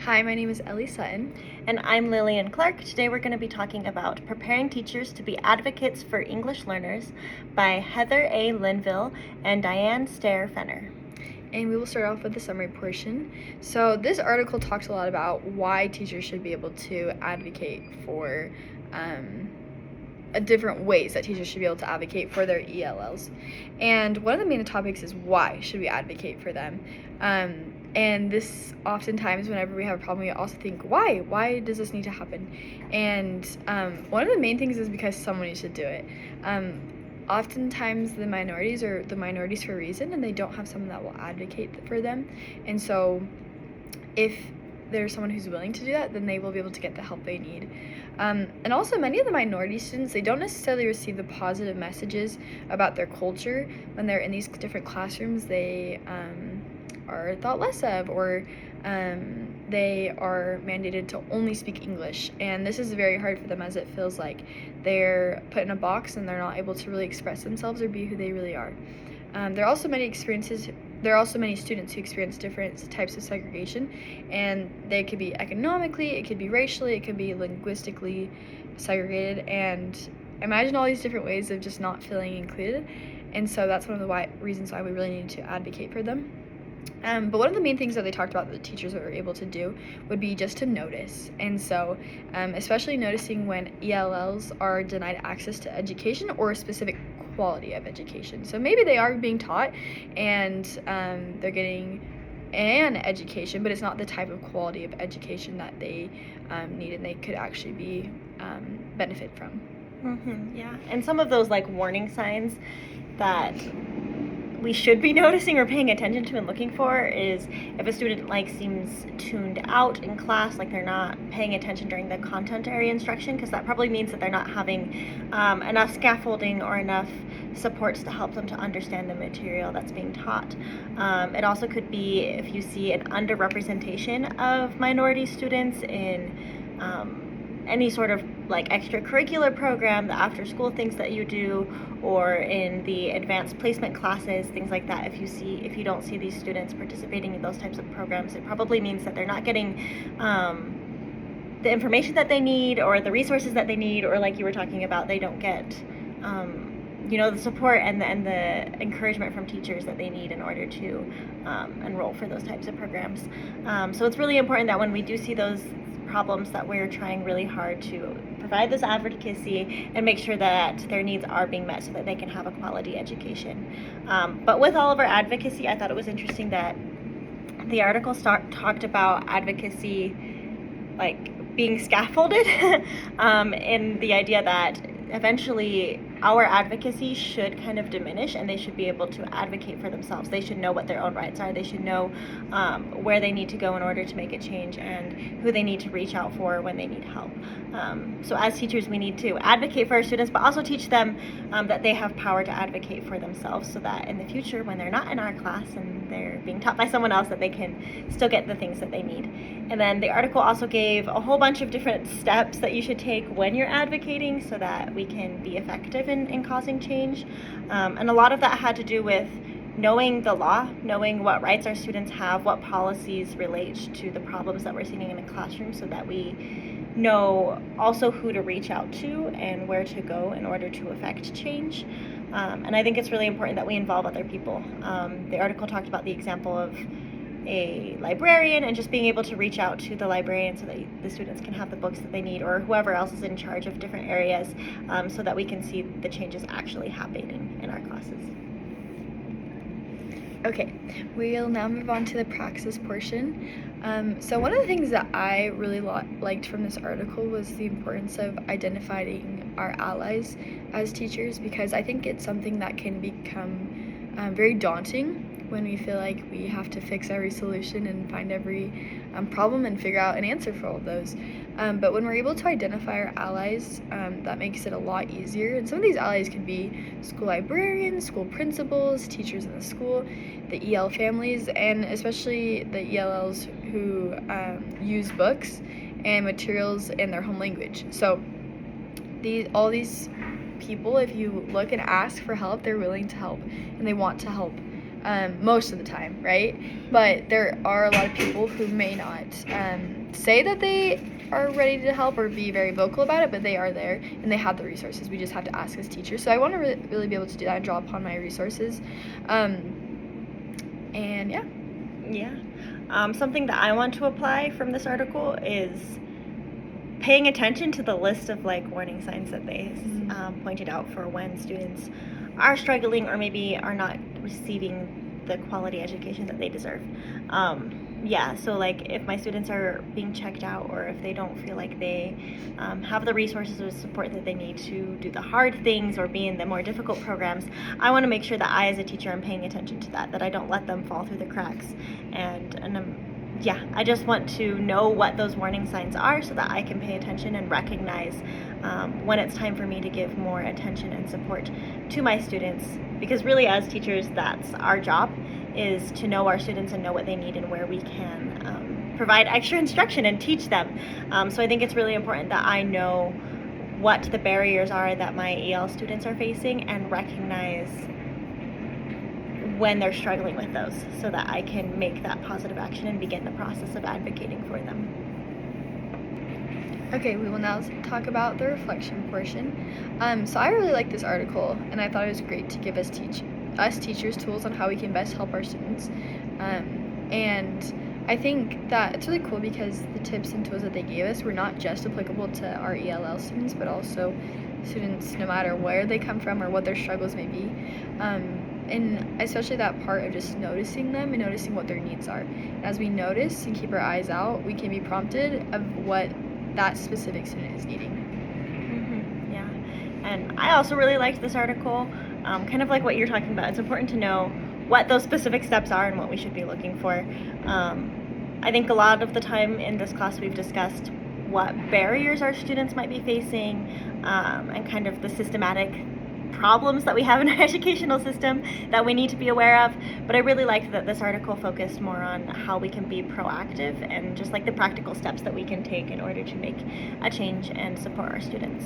Hi, my name is Ellie Sutton. And I'm Lillian Clark. Today we're going to be talking about Preparing Teachers to be Advocates for English Learners by Heather A. Linville and Diane Stair-Fenner. And we will start off with the summary portion. So this article talks a lot about why teachers should be able to advocate for different ways that teachers should be able to advocate for their ELLs. And one of the main topics is why should we advocate for them? And this oftentimes, whenever we have a problem, we also think, why? Why does this need to happen? And one of the main things is because someone needs to do it. Oftentimes the minorities are the minorities for a reason, and they don't have someone that will advocate for them. And so if there's someone who's willing to do that, then they will be able to get the help they need. And also, many of the minority students, they don't necessarily receive the positive messages about their culture when they're in these different classrooms. They are thought less of, or they are mandated to only speak English, and this is very hard for them, as it feels like they're put in a box and they're not able to really express themselves or be who they really are. There are also many students who experience different types of segregation, and they could be economically, it could be racially, it could be linguistically segregated, and imagine all these different ways of just not feeling included. And so that's one of the reasons why we really need to advocate for them. But one of the main things that they talked about that the teachers are able to do would be just to notice. And so especially noticing when ELLs are denied access to education or a specific quality of education. So maybe they are being taught and they're getting an education, but it's not the type of quality of education that they need and they could actually be benefit from. Yeah, and some of those warning signs that we should be noticing or paying attention to and looking for is if a student seems tuned out in class, like they're not paying attention during the content area instruction, because that probably means that they're not having enough scaffolding or enough supports to help them to understand the material that's being taught. It also could be if you see an underrepresentation of minority students in any sort of extracurricular program, the after school things that you do, or in the advanced placement classes, things like that. If you don't see these students participating in those types of programs, it probably means that they're not getting the information that they need or the resources that they need, or like you were talking about, they don't get the support and the encouragement from teachers that they need in order to enroll for those types of programs. So it's really important that when we do see those problems, that we're trying really hard to provide this advocacy and make sure that their needs are being met so that they can have a quality education. But with all of our advocacy, I thought it was interesting that the article talked about advocacy being scaffolded in the idea that eventually our advocacy should kind of diminish, and they should be able to advocate for themselves. They should know what their own rights are. They should know where they need to go in order to make a change, and who they need to reach out for when they need help. So as teachers, we need to advocate for our students, but also teach them that they have power to advocate for themselves, so that in the future, when they're not in our class and they're being taught by someone else, that they can still get the things that they need. And then the article also gave a whole bunch of different steps that you should take when you're advocating so that we can be effective in causing change. And a lot of that had to do with knowing the law, knowing what rights our students have, what policies relate to the problems that we're seeing in a classroom, so that we know also who to reach out to and where to go in order to affect change. And I think it's really important that we involve other people. The article talked about the example of a librarian and just being able to reach out to the librarian so that the students can have the books that they need, or whoever else is in charge of different areas, so that we can see the changes actually happening in our classes. Okay, we'll now move on to the praxis portion. So one of the things that I really liked from this article was the importance of identifying our allies as teachers, because I think it's something that can become very daunting when we feel like we have to fix every solution and find every problem and figure out an answer for all of those. But when we're able to identify our allies, that makes it a lot easier. And some of these allies can be school librarians, school principals, teachers in the school, the EL families, and especially the ELLs who use books and materials in their home language. So all these people, if you look and ask for help, they're willing to help and they want to help. most of the time, right? But there are a lot of people who may not say that they are ready to help or be very vocal about it, but they are there and they have the resources. We just have to ask as teachers. So I want to really be able to do that and draw upon my resources. And yeah. Yeah. Something that I want to apply from this article is paying attention to the list of like warning signs that they pointed out for when students are struggling or maybe are not receiving the quality education that they deserve. Yeah, so like if my students are being checked out or if they don't feel like they have the resources or support that they need to do the hard things or be in the more difficult programs, I want to make sure that I as a teacher am paying attention to that I don't let them fall through the cracks. Yeah, I just want to know what those warning signs are so that I can pay attention and recognize when it's time for me to give more attention and support to my students. Because really, as teachers, that's our job, is to know our students and know what they need and where we can provide extra instruction and teach them. So I think it's really important that I know what the barriers are that my EL students are facing and recognize when they're struggling with those so that I can make that positive action and begin the process of advocating for them. Okay, we will now talk about the reflection portion. So I really like this article, and I thought it was great to give us teachers tools on how we can best help our students. And I think that it's really cool because the tips and tools that they gave us were not just applicable to our ELL students, but also students no matter where they come from or what their struggles may be. And especially that part of just noticing them and noticing what their needs are. And as we notice and keep our eyes out, we can be prompted of what that specific student is needing. Yeah, and I also really liked this article, kind of like what you're talking about. It's important to know what those specific steps are and what we should be looking for. I think a lot of the time in this class we've discussed what barriers our students might be facing and kind of the systematic problems that we have in our educational system that we need to be aware of. But I really liked that this article focused more on how we can be proactive and just like the practical steps that we can take in order to make a change and support our students.